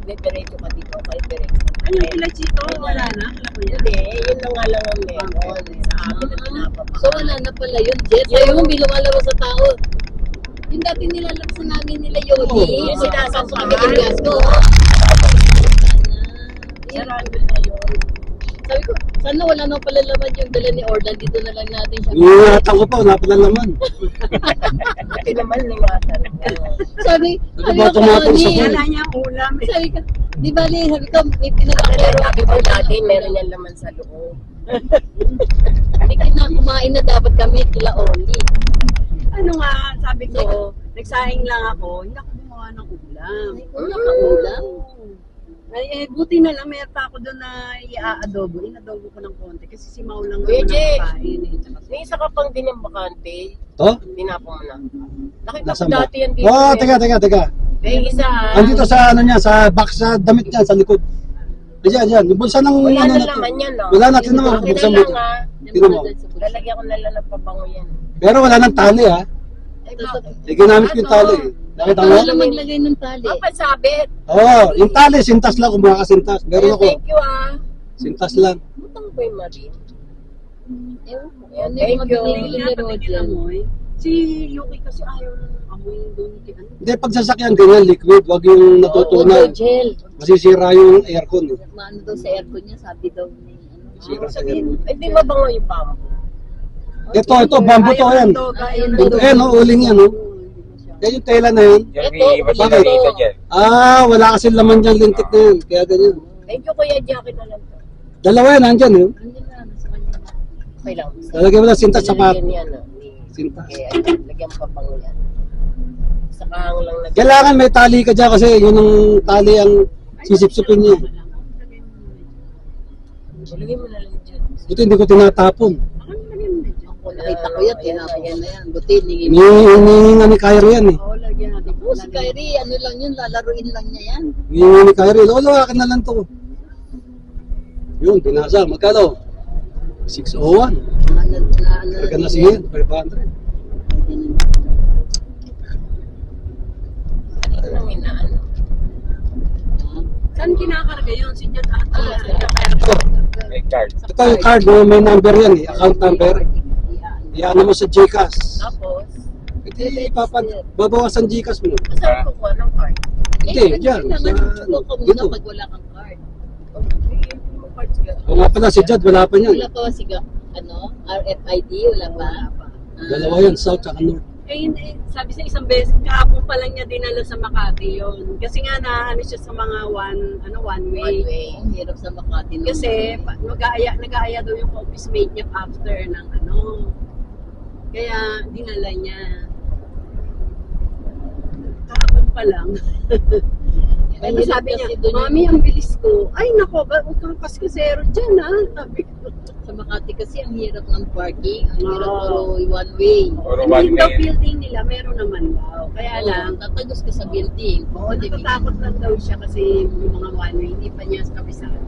diretso ka dito, kahit diretso. Ano yung pila Chito? Wala na? Alam mo yan? Hindi, yun na nga lang ang meron sa amin na pinapapakain. So wala na pala yun, Jet. Sayo mo, bilumalaro sa tao. Yung dati nilalaksan namin nila Yoli. Yung sinasampa kami ng gas ko. Sarado na yun. Sabi ko, sana wala nang pala laman yung dala ni Orlan. Dito na lang natin siya. Ingatan ko pa, wala pala naman. Ito naman ningatan. Sabi ba ko, tumatong sa Connie, phone? Wala niya ulam. sabi ko, di ba, sabi ko, may pinagkakero. Sabi ko dati, meron yan laman sa loob. Hindi na kumain na dapat kami kila Oli. Ano nga, sabi ko, nagsahing lang ako, hindi ako gumawa ng ulam. Una ka ulam. Ay, buti na lang, meron pa ako doon na i-adobo. Inadobo ko ng konti kasi si Mau lang Kuya naman Jay, ang kain. may isa ka pang din yung bakante. To? Tinapon mo na. Nakita ko Nasaan ba? dati yan dito. Oh, teka. May isa. Andito sa ano niya, sa box sa damit niya, sa likod. Diyan. Yung bulsa ng Wala ano na natin. laman yan, no? Wala natin naman. Akin na Buksan mo. lang, ha? Tingnan mo. Lalagyan ko na lang ng pabango yan. Pero wala nang tali ha. Ay, bakit? Hindi ginamit ko yung tali. Nakita mo? Wala maglagay ng tali. Papasabit. Oo, yung tali, sintas lang kung makakasintas. Meron Ay, ako. thank you, ah. Sintas lang. Butang ko yung Marin. Ewan ko. Yan, Ano thank yung you. mga binili ni Roger? amoy. Si Yuki kasi ayaw na ng amoy doon. Hindi, pag sasakyan ganyan, liquid, wag yung natutunan. Gel. Masisira yung aircon. Eh. Maano daw sa aircon niya, sabi daw ni ano. Sira sa aircon. Ay, di mabango yung pamo. Ito, bamboo to yan. Eh, no, uling yan, no? Yan yung tela na yan. Ito, Bakit? ito. Ah, wala kasi laman dyan, lintik na yan. Kaya ganyan. Thank you, Kuya Jackie na lang to. Dalawa yan, nandyan, eh. Andyan na, nasa kanya na. Okay lang. Lalagyan mo lang sintas sa pat. Lagyan yan, ah. Sintas. Okay, ay, lagyan pa pang yan. Sa kahang lang na. Kailangan may tali ka dyan kasi yun ang tali ang sisipsipin niya. Lagyan mo na lang dyan. Buti hindi ko tinatapon. Ako, nakita ko yan, tinapon ko na yan. Buti, ningin. Hinihingi nga ni Kyrie yan, eh. Oo, lagyan natin. Oh, si Kyrie, ano lang yun, lalaruin lang niya yan. Hinihingi ni Kyrie. Lolo, akin na lang to. Yun, binasa. Magkano? 601. Karga na siya, 500. Ano nang inaano? Saan kinakarga yun? Si Jet ata. May card. Ito yung card, may number yan, eh. Account number. Iyan mo sa Gcash. Tapos, Hindi, babawasan Gcash mo. saan ko kuha ng card? Hindi, dyan. Kailangan Sa, mo ka muna dito. pag wala kang card. Okay, yung card sila. O nga pala, si Jad, wala pa niyan. Wala pa si ano, RFID, wala pa. Dalawa yan, South at North. Eh, hindi. Sabi sa isang beses, kahapon pa lang niya dinala sa Makati yun. Kasi nga ano siya sa mga one way. One way. Ang hirap sa Makati. naman. Kasi nag-aaya daw yung office mate niya after ng ano. Kaya dinala niya. Kahapon pa lang. Pero Mahirap sabi niya, kasi dun yung- Mami, ang bilis ko. Ay, nako, huwag kang kaskasero dyan, ha? Sabi ko. Sa Makati kasi ang hirap ng parking, ang hirap Oo. puro one way. Or Yung one daw way. building nila, meron naman daw. Kaya lang, Tatagos ka sa building. oo, natatakot lang daw siya kasi yung mga one way, hindi pa niya kabisado.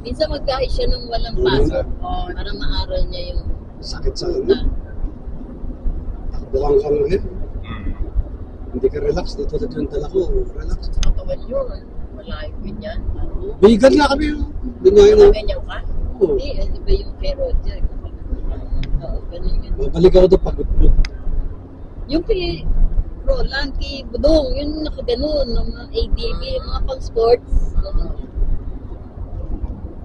Minsan magkait siya nung walang pasok. Oo, Para maaral niya yung Sakit sa ano. Takbuhan ka mo eh. Hindi ka relax. Dito na yung dala ko. Relax. Sa katawan yun. Malayo ko yan. Bigan nga kami. Binyayin na. Ganyan ka? Oo. hindi, ano ba yung kay Roger? Oo, ganun yun. Babalik ako doon pagod. Yung kay Roland, kay Budong, yun nakaganon, ng mga ADB, yung mga pang-sports.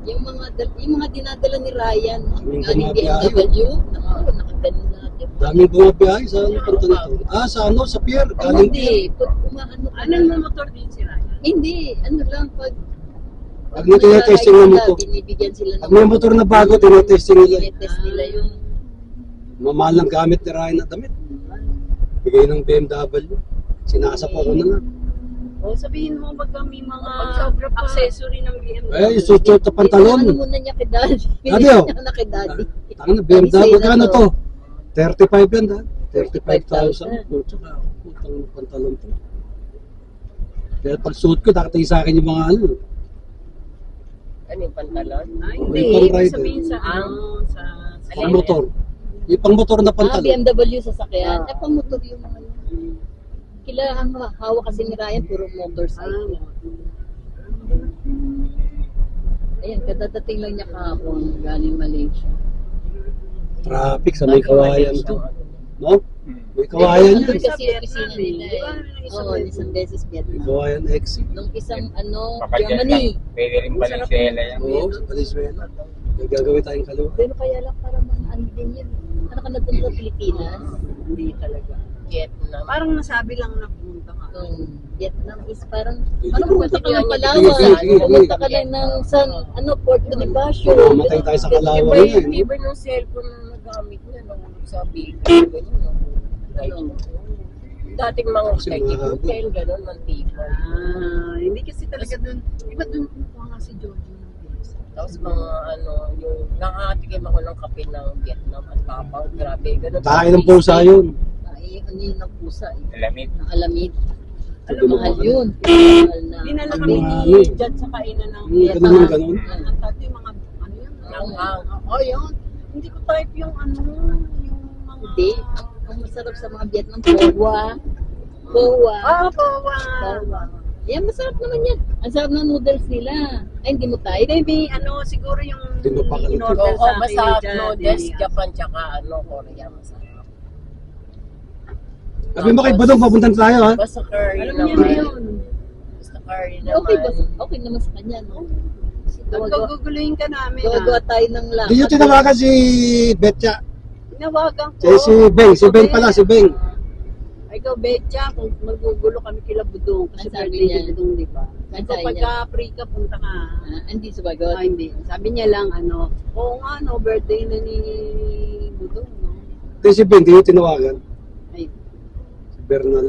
Yung mga dinadala ni Ryan, Yung galing bumabiyahe. BMW, nakaganon natin. Daming bumabiyahe sa ano punta na to. Ah, sa ano? Sa pier. Galing pier. Hindi, pag umaano ka Anong motor din si Ryan? hindi, ano lang, pag Pag may tinetesting nag-ride mo sila, to. binibigyan sila Pag may motor na bago, tinetesting nila. tinetest nila yung Mamahal ng gamit ni Ryan na damit. Bigay ng BMW. Sinasap ako na nga. O sabihin mo magka may mga Pag sobra pa. accessory ng BMW. Eh, isuot na pantalon. Ano muna niya kay Daddy. Daddy, oh. Niya na kay Daddy. Ano, BMW, magkano to? 35 yan ha? 35,000. Tsaka, putang pantalon to. Kaya pag suot ko, nakatay sa akin yung mga ano. Ano yung pantalon? Ay, May hindi. pang Ibig rider. sabihin sa ano, sa Pang motor. Yung pang motor na pantalon. BMW sasakyan. Ah. Pang motor yung mga yun. Kailangan hawak kasi ni Ryan, puro motorcycle. Kadadating lang niya kahapon, galing Malaysia. Traffic sa may kawayan to. No? May kawayan Nandun yan. kasi yung opisina nila eh. Oo, isang beses May Vietnam. kawayan exit. Nung isang Baka dyan Germany. lang. Pwede rin Valenzuela yan. Oo, sa Venezuela. May gagawin tayong kaliwa. Pero kaya lang parang mga ano din yun. Ano ka na doon sa Pilipinas? Hindi talaga. Vietnam. Parang nasabi lang na pumunta ka. Vietnam is parang, Sige. ano pumunta ka ng Sige, Palawan? sige. Pumunta ka lang ng San, Port Bonifacio. Mamatay tayo sa Kalawan Iba yan. yung iba ng cellphone na nagamit niya nung sa Bicol. Ganyan. Dating mga Kasi technical mga- hotel, gano'n, mantika. Hindi kasi talaga dun. Iba dun kumuha nga si Jojo ng pizza. Tapos mga yung nakatikim ako ng kape ng Vietnam at Tapang. Grabe, gano'n. Tayo ng pusa yun. Ay, ano yun ng pusa eh. Alamit. Ng alamid. Alam mo, Mahal yun. Mahal na. dinala kami Ano? ni Jad sa kainan ng Ganun, ganun. Ang tato yung mga, ano yun? Langhang. Oh, yun. Hindi ko type yung yung mga... Hindi. Ang masarap sa mga Vietnam, Powa. Powa. Powa. Powa. Yan, masarap naman yan. Ang sarap ng noodles nila. Ay, hindi mo tayo. Maybe, siguro yung Hindi mo pa kalito. in-order Oo, sa akin basta ni Jad, noodles, eh. Japan, tsaka Korea, masarap. Sabi mo kay Badong, papuntan tayo ha. Basta curry Alam niya na naman. yun. Basta curry naman. Okay ba? Okay naman sa kanya, no? Gawa-gawa Guguluhin ka namin. gawa-gawa tayo ng lakad. Hindi nyo tinawagan si Betcha. Tinawagan ko. Si Beng. Si Beng pala, si Beng. Ay, ikaw, Betcha, kung magugulo kami kila Budong. Kasi Ang sabi birthday niya. ni Budong, di ba? Ang So, sabi pagka free ka, punta ka. Hindi sumagot. Hindi. Sabi niya lang, oo nga, birthday na ni Budong, no? Ito si Beng, hindi nyo tinawagan. Ay, Si Bernal.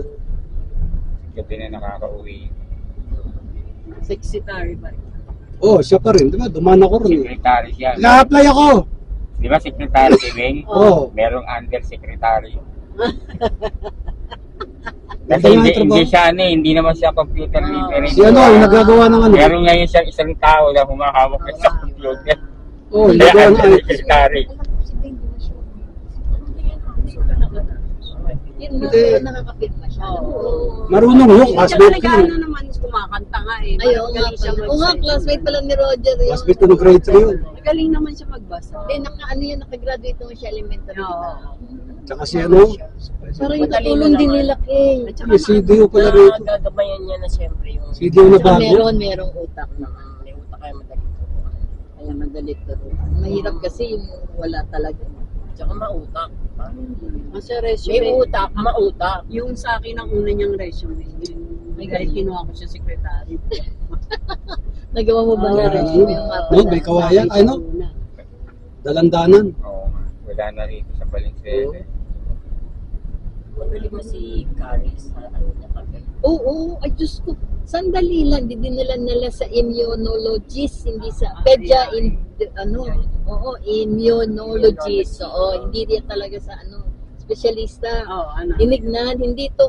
Gabi na nakaka-uwi. secretary ba? Oh, siya pa rin. Di ba? Dumaan ako rin. Secretary siya. Naka-apply ako. Di ba secretary si Beng? Oo. Merong undersecretary. Kasi Kasi hindi siya hindi naman siya computer literate. Si yung nagagawa ng ano. Meron ngayon siyang isang tao na humahawak na sa computer. Oh, Kaya nagagawa ng undersecretary. Yun na, Hindi. nakakapirma siya. Oo. Marunong yun. Siya Classmate talaga, ko yun. naman, kumakanta nga eh. Ay, oo nga Magaling siya pala. Oo nga, mag-sing. classmate pala ni Roger yun. Classmate ko ng grade 3 yun. Magaling naman siya magbasa. Hindi, nakagraduate naman siya elementary. Oo. Tsaka si ano. Pero yung Madali katulong na din naman. nila kay. At saka, May CDO pala rito. Gagabayan niya na siyempre yung CDO na Tsaka bago. merong utak naman. may utak kaya madali. Kaya madali to. Mahirap kasi yung wala talaga. Tsaka mautak. Kasi May resume. utak, mautak. Yung sa akin ang una niyang resume. May kahit kinuha ko siya secretary. Nagawa mo ba na Ah, resume yung mga no, may kawayan. Ay, no? Dalandanan. Oo nga. Wala na rito sa Valenzuela. Magaling mo si Caris sa niya kagay. Oo, ay Diyos ko. Sandali lang, hindi nila sa immunologist, hindi sa pedya, immunologist. Oo, hindi din talaga sa specialista. Oo, Dinignan, hindi to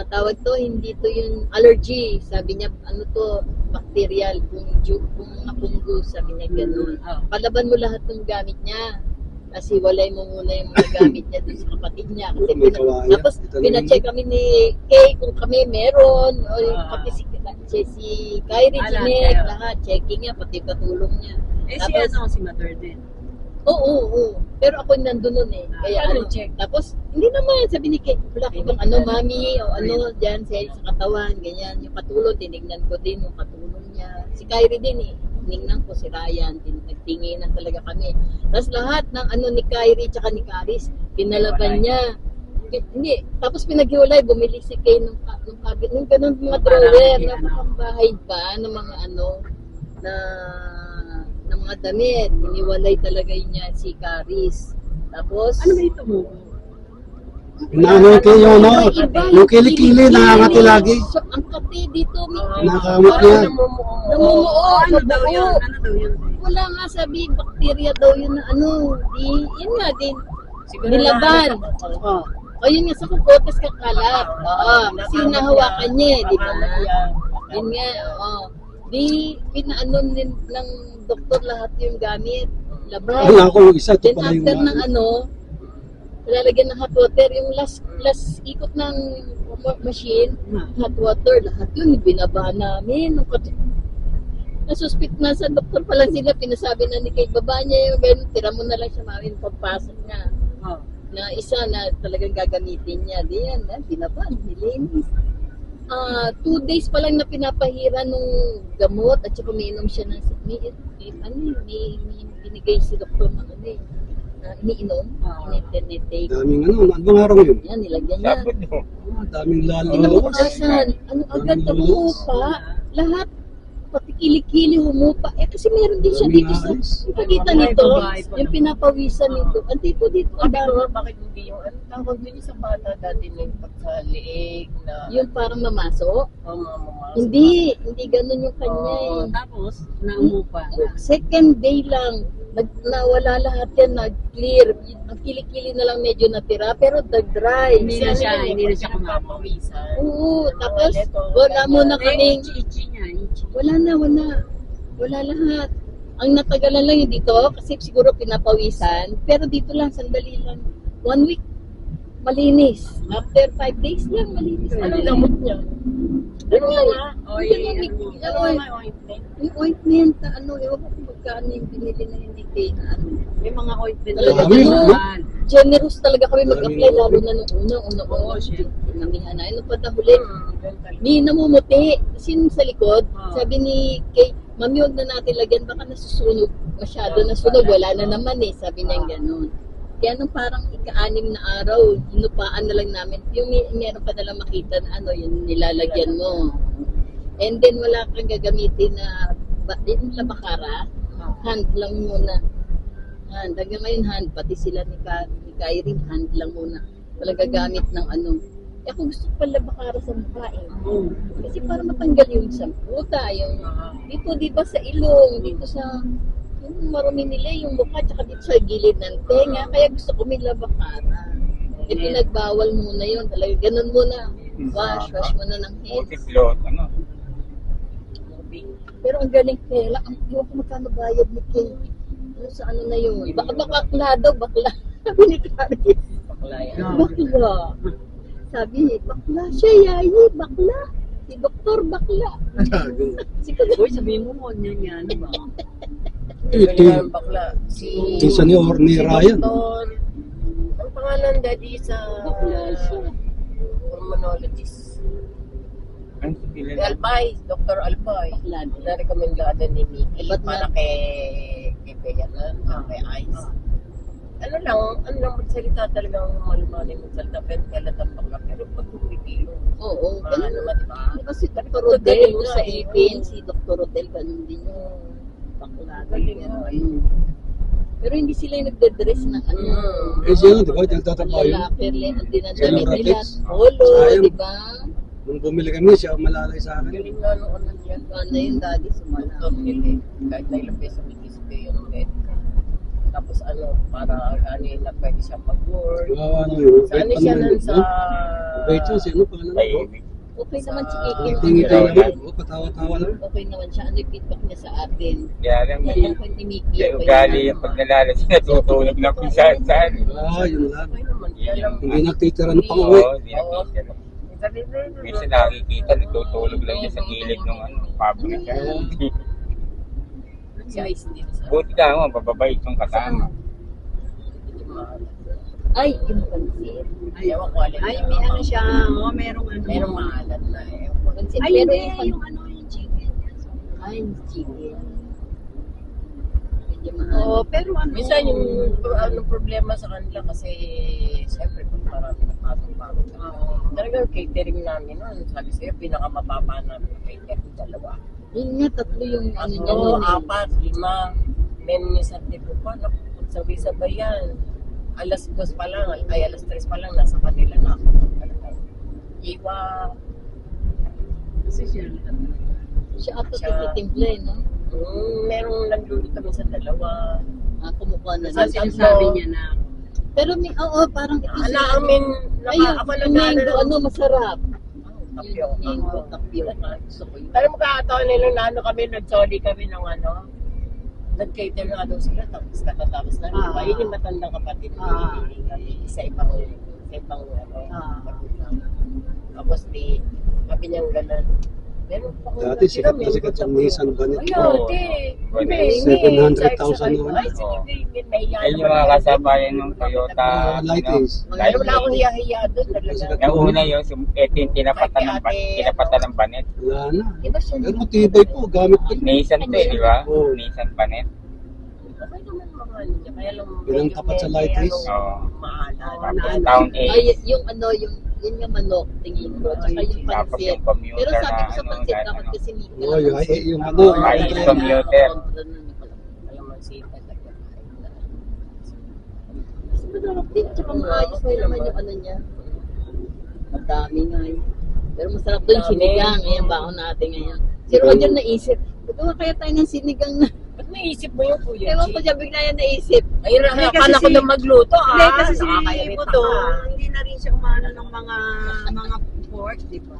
tawag to, hindi to yung allergy. Sabi niya, bacterial, kung mga fungus, sabi niya gano'n. Palaban mo lahat ng gamit niya. Kasi walay mo muna yung mga gamit niya dun sa kapatid niya. Kasi May kawayan. tapos Ito naman. pinacheck kami ni Kay kung kami meron. O yung pati si Kyrie, Lahat, Jeanette, kayo. lahat. Checking niya, pati katulong niya. Eh, Tapos- si Mother din. Oo. Pero ako nandun nun eh. Kaya Paano check? Tapos, hindi naman. Sabi ni Kay, wala ka bang mami, o dyan sa katawan, ganyan. Yung katulong, tinignan ko din yung katulong niya. Si Kyrie din eh. Tinignan ko si Ryan, nagtinginan talaga kami. Tapos lahat ng ni Kyrie tsaka ni Caris, pinalaban niya. Hindi. Tapos pinaghiwalay, bumili si Kay ng cabinet, ng ganun mga drawer, napakang-bahay ba, ng mga ng mga damit. Iniwalay talaga niya si Caris. Tapos, Ano ba ito mo? Inaano kayo, no? Yung kilikili, nakangati lagi. So, ang kati dito, Nakakamot niya. namumuo, Ano daw yun? mabuo. Ano daw yun? Wala nga sabi, bacteria daw yun na yun nga din, nilaban. O yun nga sa kuko, tapos kakalat. Oo, kasi nahawakan niya eh, di ba? Yun nga, oo. Di, pinaano ng doktor lahat yung gamit. Laban. Wala ako yung isa. Ito Then pala yung after ng lalagyan ng hot water, yung last ikot ng machine, hot water, lahat yun, binaba namin. nasuspit na sa doktor pa lang sila, pinasabi na ni Kay, baba niya yung ganun, tira mo na lang siya mami, pagpasok niya. Oh. Na isa na talagang gagamitin niya. Di yan, pinaban, nilinis. 2 days pa lang na pinapahira nung gamot at saka umiinom siya ng may binigay si doktor ng iniinom, tinitake. Daming ano bang araw yun? Yan, nilagyan niya. Sabot mo. Daming lalo. Kinabukasan, agad na humupa, lahat, pati kilikili humupa. Kasi meron din siya dito sa, kita nito, yung pinapawisan nito. Andito dito, ang Sabi ko dami. nga, bakit hindi yung, ano tawag din yung sa bata dati na yung pag sa leeg na, Yung parang mamaso. mamamas. Hindi ganun yung kanya Oh, eh. tapos, naumupa na. Second day lang, nawala lahat yan, nag-clear. Ang kilikili na lang medyo natira, pero nag-dry. Hindi na siya kumama. Papawisan. Oo, tapos wala muna kaming, Ichi niya, ichi. wala lahat. Ang natagalan lang yung dito, kasi siguro pinapawisan, pero dito lang, sandali lang. 1 week, malinis. After 5 days lang, malinis. Anong gamot niya? Ano nga? Oy, Yung ointment na ewan ko kung magkano yung binili na hindi kay na May mga ointment Talaga, na Dami, naman. generous talaga kami mag-apply, Dami. lalo na nung una. Oo, syempre. Namihan na. Ano pa na huli? Ni namumuti. Sin sa likod, sabi ni Kay, mami, huwag na natin lagyan, baka nasusunog. Masyado nasunog, wala na naman eh. Sabi niya gano'n. Kaya nung parang ika-6 na araw, hinupaan na lang namin. Yung meron pa nalang makita na yung nilalagyan mo. And then wala kang gagamitin na yung labakara, hand lang muna. Hand. Hanggang ngayon hand, pati sila ni Kyrie, hand lang muna. Wala gagamit ng Eh ako gusto ko pala bakara sa mukha eh. Kasi para matanggal yung samputa, yung dito di ba sa ilong, dito sa yung marumi nila yung mukha, tsaka dito sa gilid ng tenga, kaya gusto ko may labakara. Eh pinagbawal muna yun, talaga ganun muna. Wash muna ng hands. Multiplot, ano? Pero ang galing kaya, ang iwan ko magkano bayad ni Kay. Sa na yun? Bakla daw, bakla. Sabi ni Kari. Bakla yan. Bakla. Sabi, bakla siya, yayi, bakla. Si Doktor Bakla. Si Uy, sabihin mo mo, yan, ba? Galing bakla. Si Tisa ni Orny Ryan. Doktor, ang pangalan daddy sa Bakla siya. pulmonologist. Ano sa pila? Albay, Dr. Albay. Bakla din. Na-recommendada ni Mickey Ba't para kay Bea na, kay Ice. Ano lang magsalita talagang malumanin magsalita, pero kalatang bakla. Pero pag kumipilo, Oo. ano Ganun. naman, diba? Di ba si Dr. Rodel sa Ipin, si Dr. Rodel, ganun din yung bakla. Ganun. Pero hindi sila yung nagde-dress ng Eh siya, di ba? Nagtatrabaho yun. lalaki rin ang dinadamit General nila. Tex. Polo, Sayang. di ba? Nung bumili kami, siya ang malalay sa akin. Galing nga nung ano yan. Ano yung daddy sumala. Doktor Hili, kahit na ilang beso binispe yung medical. Tapos para na pwede siya mag-work. Kawawa naman yun. Sa siya nun sa... Wait siya, sino pa lang? Tahimik. Okay naman si Sa- Ikin. Tingin-tingin naman. Patawa-tawa lang. Okay naman siya. Ano yung feedback niya sa atin? Kaya lang, Yung kung ni Mickey. yung ugali yung pag nalalas, natutulog na kung saan. Yun lang. Okay naman. Yan lang. Hindi nagtitira ng pang-uwi. Oo, hindi nakikita. Minsan nakikita, natutulog lang niya sa gilid ng pabrika. Si Ice din sa... Buti ka mo, bababait yung kasama. Ay, yung pansit. Ewan ko alin. Ay, may ano siya, merong ano. Merong maalat na eh. Pansit. Ay, Pero hindi, yung yung chicken niya. Ay, yung chicken. Medyo Oo, mahal. pero ano. Minsan yung problema sa kanila kasi siyempre pag marami na pasok. Talagang catering namin nun. Sabi sa'yo, pinakamababa namin na catering 2. Yun nga, tatlo yung ano niya Oo, nun eh. 4, 5. Minsan tipo pa, sabay-sabay yan. Alas 2 pa lang, alas 3 pa lang, nasa kanila na ako. Iwa, Kasi siya. Siya ata Siya. tititimple, no? merong nagluluto kami sa 2. Kumukuha na Sa lang. Sinasabi niya na, Pero may, parang ito Ala, amin, Ayun, ako yung mango, masarap. Tapio. Yung mango, tapio. Gusto ko yun. Alam mo kakataon nila na kami, nagsoli kami ng nag-cater na daw sila, tapos katatapos na. Ah. Yun yung matandang kapatid Ah. ni sa ibang Ah. magulang. Tapos sabi niyang gano'n, Meron pa akong Dati sikat na natira, sikat yung meron Nissan Banet. Ay, Oo, ate. no. Hindi, 700,000 hindi. Ay, sige, Oo. hindi, mahiya Yan yung naman mga ako. kasabayan ng Toyota. Light ano. is. Ay, wala akong hiya-hiya doon talaga. Yung una yung ito yung tinapatan ng banet. Wala na. Iba siya. Pero matibay po, gamit pa yun. Nissan to eh, di ba? Oo. Nissan banet. Okay naman mga ano niya. Kaya lang Bilang medyo tapat sa may light race. Oo. Maalala. Tapos town Ay, 8. yung ano, yun yung manok, tingin ko. Tsaka yung Tapos pansit. yung commuter Pero sabi ko na sa ano, pansit, dahil dapat ano. kasi meat Oo, yung ano, Ay, yung commuter. Kaya masita talaga. Masarap din, tsaka maayos na naman yung ano niya. Madami nga yun. Pero masarap doon yung Dami. sinigang. Ngayon, baon natin ngayon. Si Roger naisip, gawa kaya tayo ng sinigang na. Ba't naisip mo yung kuya Ewan ko G? siya, bigla yan naisip. Ayun, Hindi, kasi nakakala ko si- na magluto ah. Hindi, kasi si Nakakairita Buto, ka. hindi na rin siya umano ng mga pork, di ba?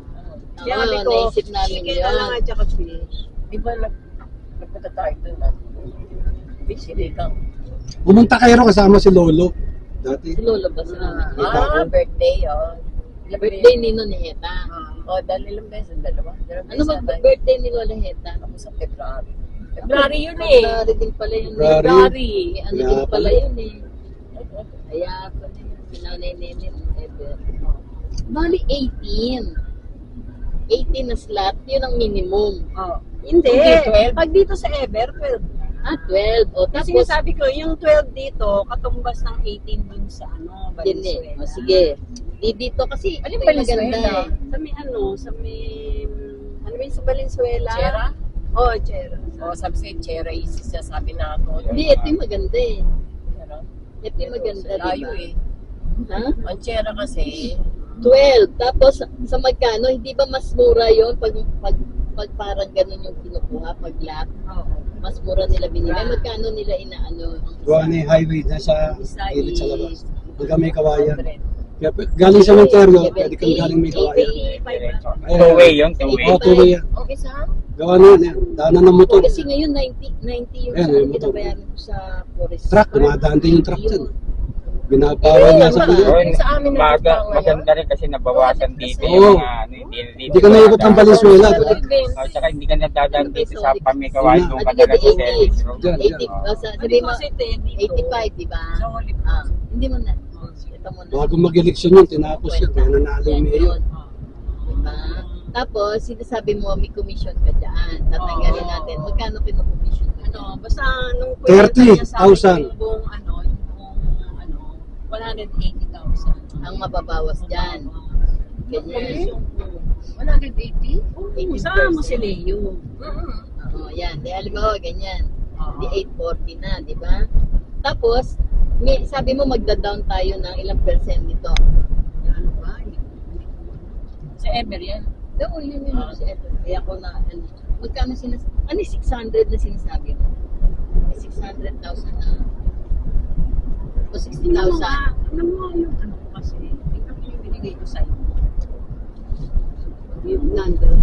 Kaya Oo, sabi ko, naisip namin chicken na lang yun. at saka fish. Di ba nagpunta tayo doon na? Sinigang. Pumunta kayo kasama si Lolo. Dati. Si Lolo ba sa Birthday oh. Ilang birthday ni Noneta. Oh, dahil ilang beses, dalawa. Ano ba birthday ni Lola Heta? Ako sa February. February yun eh. February din pala yun. February. February. May ano Kaya din pala pala. yun eh. Kaya pala yun. Sinanay Nene. Bali 18. 18 na slot, yun ang minimum. Oh. Hindi. Hindi, 12. Pag dito sa Ever, 12. Ah, 12. O, Kasi tapos, sabi ko, yung 12 dito, katumbas ng 18 dun sa yun eh. Valenzuela. O, sige. Dito kasi, Ano ito yung yung maganda Valenzuela? eh. Sa may sa may, ano ba yung sa Valenzuela? Chera? Oo, Chera. Oh, sabi sa'yo, Chera is sabi na ako. Hindi, ito yung maganda eh. Chera. Ito yung maganda, Layo diba? eh. Ha? Ang Chera kasi, 12. Tapos, sa magkano, hindi ba mas mura yon pag parang ganun yung kinukuha, pag lot? Oo. Mas mura nila binili. Magkano nila inaano? ang isa? Gawa na yung highway na sa Isa gilid sa is- labas. Hanggang may kawayan. 100. Kaya galing sa Ontario, pwede kang galing may kawayan. 85. Two-way yun, two-way. Oo, tuloy yan. Ang isa? Gawa na yan. Daanan ng motor. Kasi ngayon, 90 yung Ayan, sa yung motor. binabayaran ko sa forest. Truck, dumadaan din yung truck dyan. Binabawal Ayun, nga sa ba? kanila. Yung sa amin na dito ngayon. Maganda rin kasi nabawasan dito Oo. yung mga ano, Hindi ka naikot ng Valenzuela. Oh, tsaka hindi ka nadadaan dito sa Pamikawan, doon ka Ano na lang sa 80? service road. Dyan, 80. Oo. Basta, Sabi sabi ko mo, kasi 10 dito. 85, di ba? Sa Holy Ah, hindi mo na. Ito mo na. Bago mag-eleksyon yun, tinapos yun. Kaya nanalo yung mayor. Diba? Tapos, sinasabi mo, may commission ka dyan. Tatanggalin natin. Magkano kinu-commission ka dyan? Ano, basta nung 30,000. yung buong 180,000. Ang mababawas dyan. Ganyan. 180? Kasama mo si Leo. Oo, yan. Di halimbawa, ganyan. Di 840 na, di ba? Tapos, sabi mo magda-down tayo ng ilang percent nito. Ano ba? Sa Ever yan. Oo, yun yun. Kaya ko na, magkano sinasabi? Ano, 600 na sinasabi mo? May 600,000 na. O 60,000. Ano mo yung ano ko kasi, tingnan mo yung binigay ko sa'yo. Yung nandun.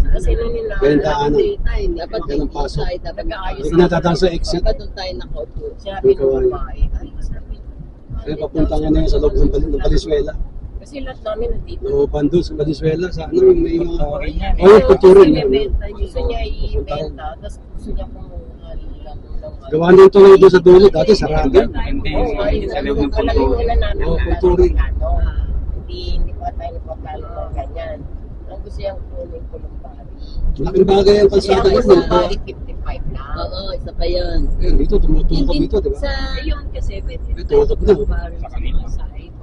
Kasi na nila. Benta, ano? Dapat Yan ang pasok. tayo, dapat Nag-aayos Hindi ka natataas sa exit. Dapat doon tayo nakaupo. Sabi ng babae. Ay, sabi. Kaya papunta nga na yun sa loob ng Valenzuela. Kasi lahat namin nandito. O bando sa Valenzuela. Sa ano, may mga... Tuturin yan. Oo, tuturin. Gusto niya i-benta, tapos gusto niya kumuha lang ng Gawa na yung tuloy doon sa dulo. Dati sarado. Hindi, Oo, sa loob ng alam puno. mo na namin Oo, na kulturin. plano. Hindi pa tayo nagpaplano ng ganyan. Ang gusto niyang kunin Columbari. Laking bagay ang Kasi kalsada ang yun. Columbari 55 lang. Oo, isa pa yun. Ayan, dito, tumutukod dito, di ba? Sa... Ayun kasi, pwede Ito, tukod na. Sa kanila.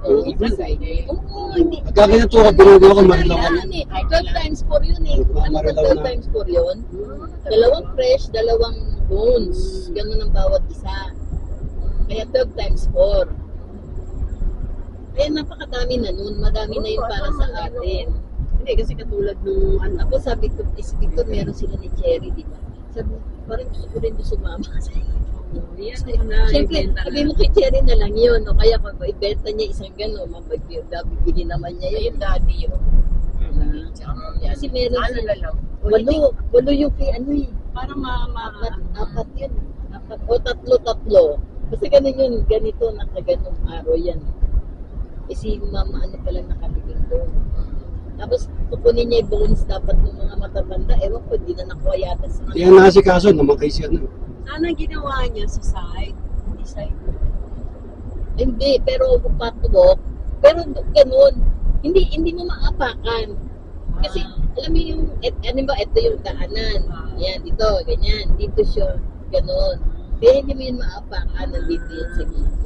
Oo, Tukod na. Oo, hindi. Pagkaganyan tukod, ginagawa ko Marilawan. Yun eh. 12 times 4 yun eh. Ano ba Marilawan 12 na. times 4 yun? Dalawang fresh, dalawang bones. Ganun ang bawat isa. Kaya 12 times 4. Kaya napakadami na nun. Madami na yun para sa atin. Hindi, kasi katulad nung ano, Ako sabi ko, Victor, meron sila ni Cherry, di ba? Sabi, parang gusto ko rin doon sumama. yan na, Siyempre, ibenta sabi mo kay Cherry na lang yun. O kaya kung ibenta niya isang gano'n, mabibili naman niya Yung yun. daddy yun. Ah. Tsaka yan. Kasi meron Ano sa- na lang. Walo yung kay ano eh. para Apat yun. Apat. O tatlo. Kasi ganun yun, ganito, nakaganong araw yan. Eh si mama ano pala nakabigin doon. Tapos kukunin niya yung bones dapat ng mga matatanda. Ewan ko, hindi na nakuha yata sa Kaya nasikaso, namatay siya na. Sana ginawa niya sa side. Hindi side. Hindi, pero patulok. Pero ganun, hindi mo maapakan. Kasi, alam mo yung, ano ba, ito yung daanan. Yan, dito, ganyan. Dito siya, ganun. Kaya hindi mo yun maapakan, nandito yun sa gilid.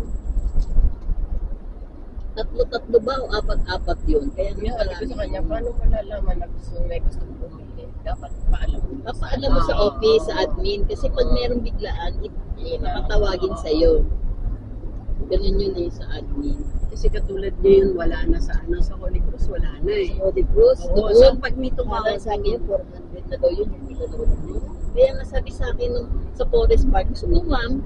Tatlo ba o apat-apat yun? Kaya Yung sabi ko sa kanya, paano malalaman na may gusto bumili? Dapat paalam mo. papaalam mo sa office, sa admin. Kasi pag merong biglaan, makatawagin sa'yo. Ganun yun sa admin. Kasi katulad niya yun, wala na sa sa Holy Cross, wala na eh. So, the Cruz, Oo, doon, so pag may tumawag tumawag sa akin, 400 na daw yun, hindi na daw yun. Kaya nga sabi sa akin nung sa Forest Park, gusto mo ma'am,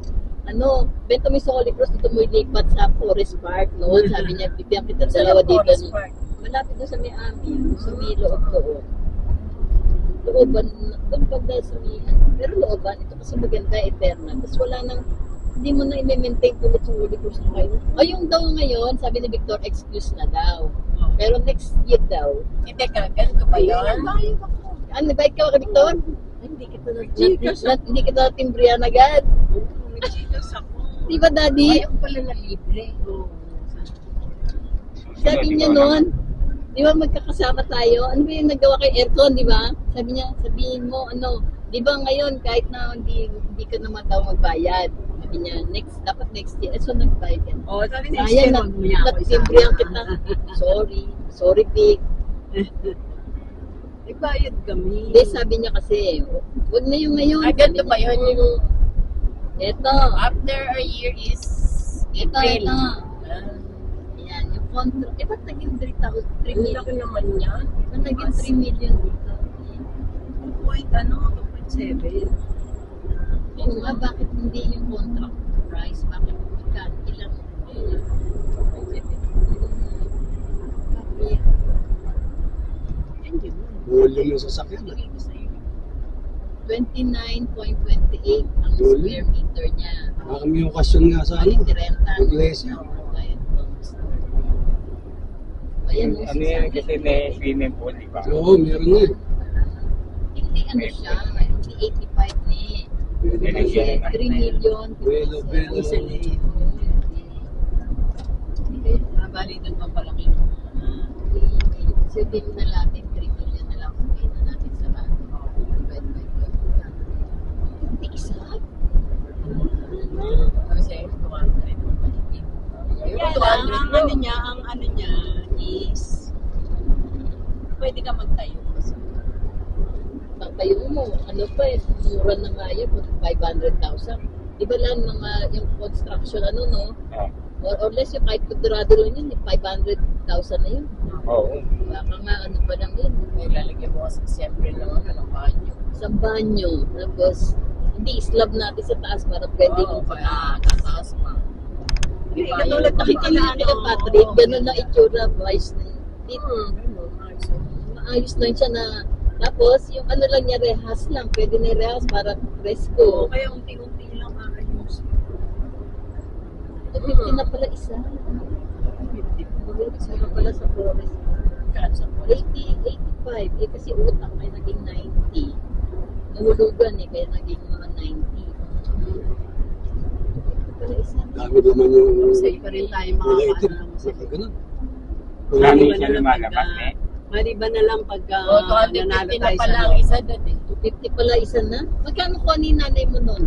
bento mo yung sa Holy Cross, dito mo ilipat sa Forest Park noon. Sabi niya, bibigyan kita dalawa dito. Malapit doon sa may amin, sa may loob-loob. Looban, doon pagda sa may, pero looban, ito kasi maganda, eternal. Tapos wala nang, hindi mo na i-maintain ulit sa Holy Cross na kayo. O yung daw ngayon, sabi ni Victor, excuse na daw. Pero next year daw, Hindi ka, ganito ba yun? ano, bike ka ba, Victor? Ay, hindi kita timbriyan agad. Nagchikas ako. Di ba, Daddy? Ayaw pala na libre. Oo. Sabi niya noon, di ba magkakasama tayo? Ano ba yung nagawa kay aircon, di ba? Sabi niya, sabihin mo, di ba ngayon, kahit na hindi ka naman daw magbayad. Sabi niya, dapat next year. So, nagbayad ka. Oo, sabi niya, Sayang, wag mo niya ako nagtimbriyan kita. Sorry, Vic. Nagbayad kami. Hindi, sabi niya kasi, huwag na yung ngayon. Ah, ganito ba yun? Yung Ito, after a year is ito. April. Yan, yung contract. Eh, ba't naging 3 Ang million? laki naman yan. Ba't naging 3 million dito? 2.7. Kung nga, bakit hindi yung contract price? Bakit magkano? Ilang? Volume yung sasakyan. 29.28 ang square meter niya. Kami yung okasyon nga sa Balik direnta. Iglesia. Ayan, Ano yan kasi may swimming pool, di ba? Oo, meron na eh. hindi siya, hindi 85 ni. Kasi 3 million. Belo. Bali doon pang palaki. Sabihin na natin 3 million na lang sabihin na natin sa lahat. Divide by 12. Hindi isa. Kasi 200. Kaya lang, ang ano niya is pwede ka magtayo. Pagtayo mo, ano pa eh, mura na nga yun, 500,000. Di ba lang mga yung construction, no? Oo. Or less yung kahit kudrado lang yun, 500,000 na yun. Oo. Baka nga ano pa lang yun. May lalagyan mo kasi siyempre ng banyo. Sa banyo, tapos hindi slab natin sa taas para pwede Oo, yung kaya kataas pa. Katulad ng Nakita niyo pala, kay Patrick, ganun na itsura, vice na yun. Dito, maayos lang siya na, tapos yung ano lang niya, rehas lang, pwede na rehas para fresco. Kaya unti-unti lang ayos. 50 na pala isa. 50 isa na pala sa forest. 80, 85. Eh kasi utang may naging 90. Nahulugan kaya naging mga 90. Pala isa. Dami naman yung Sa iba rin tayo related. makakaano sa Saka ganun. Lagi Maliban siya na lang lumalabas pagka, eh. maliban na lang pagka O, nanalo 250 na tayo pala sa ang isa doon eh. 50 pala isa na. Magkano ko ni nanay mo noon?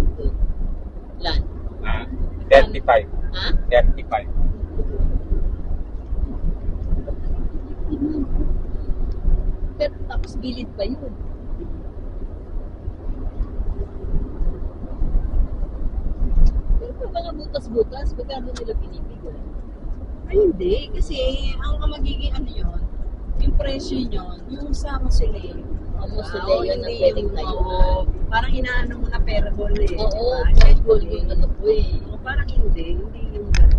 Lan? Ah, 35. Ha? 35. Pero tapos bilid pa yun. Pero pa mga butas-butas, magkano nila binibigay? Ay, hindi. Kasi ang magiging ano yun, yung presyo yun, yung sa Musileo. Almost a day yun na pwedeng tayo. Parang inaano mo na perable eh. Oo, Diba? triple yung ano po eh. Oo, parang hindi yung gano'n.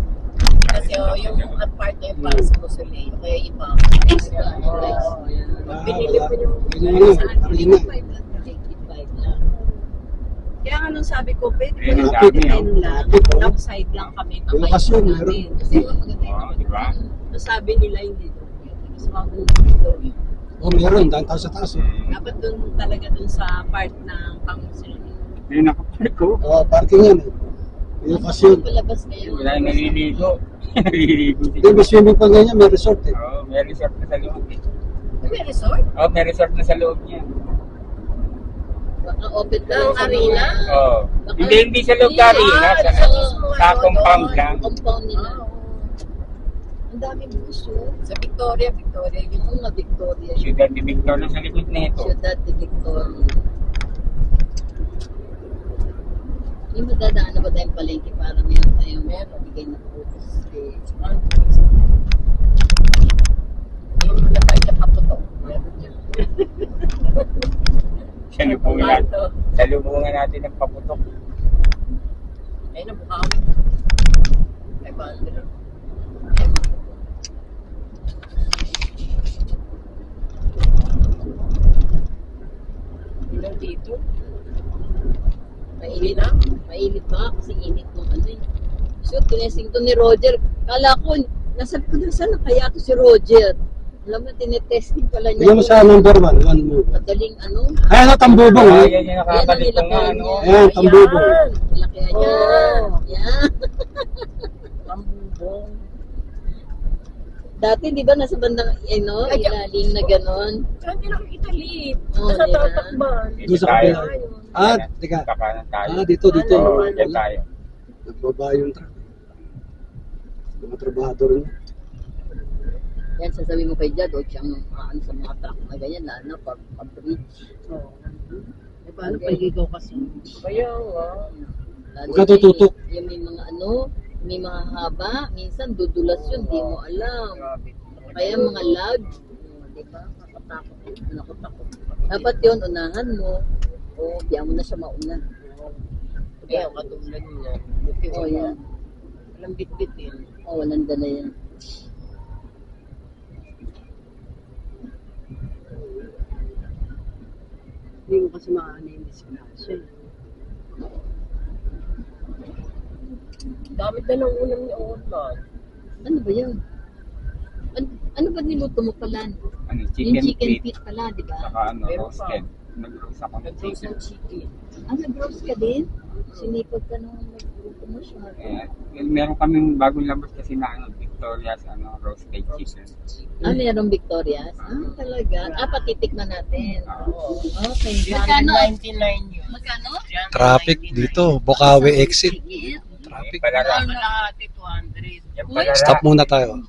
Kasi yung part na yung para sa Musoleo. Kaya iba. Extra ang price. Pag binili mo yung Yun Saan? na, arena. 85 lang. Kaya nga nung sabi ko, pwede Ayun, ko ang dami, lang, Malapit, oh. outside lang kami. Yung lokasyon, meron. Kasi maganda yung Oo, di ba? So sabi nila hindi daw pwede. Kasi magugulo daw yun. O meron, dahil taas sa taas. Dapat dun talaga dun sa part ng Pangusil. Yung nakapark ko. O, parking yan eh. Yung kasyon. Palabas kayo. Wala yung naliligo. Naliligo Hindi, may swimming pa ganyan, may resort eh. Oo, may resort na sa loob eh. May resort? Oo, may resort na sa loob niya. Baka open lang. Ang arena? Oo. Hindi sa loob ka arena. Sa compound lang. Compound nila. Ah, oo. Ang daming bus yun. Sa Victoria, yun. Ang mga Victoria. Ciudad de Victoria sa likod na ito. Ciudad de Victoria. Yung madadaan na ba tayong palengke para meron tayong bigay na foods? Eh, Yung nagkain na paputok. Meron dyan. Salubungan natin ng paputok. Ayun na, buka kami. 500. Ilan dito? mainit na. Mainit pa kasi init ng ano eh. So, tinesting to ni Roger. Kala ko, nasabi ko na sana kaya to si Roger. Alam mo, tinetesting pala niya. Tingnan mo sa number 1, one move. Madaling ano. Ay, ano, tambubong Ah, eh. yan yung nakakalit ko nga, ano. Ayan, tambubong. Laki yan. Oh. Yan. Tambubong. Dati, di ba, nasa bandang, ano, Ay, ilalim na ganon. Saan hindi nakikita liit? Oo, Nasa diba? tatakban. Doon sa Tayo. kabila. Teka. Kakanan tayo. Dito. Oo, Ano? dyan tayo. Nagbaba yung truck. Mga trabahador niya. Yan, sasabihin mo kay Jad, o siyang ano sa mga truck na ganyan, lalo na pag-bridge. Oo. Eh, paano pag ikaw kasi? Kaya nga. Lalo Huwag ka tututok. Yung may mga ano, may mga haba, minsan dudulas yun, di mo alam. Grabe. Kaya mga lag, di ba? Nakatakot yun, nakatakot. Dapat yun, unahan mo. O, biya mo na siya mauna. Kaya katulad niya. Buti O, wala. yan. Walang bit-bit yun. O, walang dala yan. Hindi mo kasi maano yung disgrasya. Damit na ng ulam ni Orlan. Ano ba yun? Ano ba niluto mo pala? Ano, Yung chicken chicken feet. feet pala, di ba? Saka ano, Meron pa. roasted. Nag-roast ako ng Nag-roast chicken. ng chicken. Ah, nag-roast ka din? Sinipag ka nung nagluto mo siya. Meron kaming bagong labas kasi na ano, Victoria's ano, roasted chicken. Ah, merong Victoria's? Ah, talaga? Ah, patitikman natin. Oo. Okay. 399 yun. Magkano? Traffic dito, Bukawi exit. Ticket? Traffic. Palara. Kalahati 200. Yan palara. Stop muna tayo.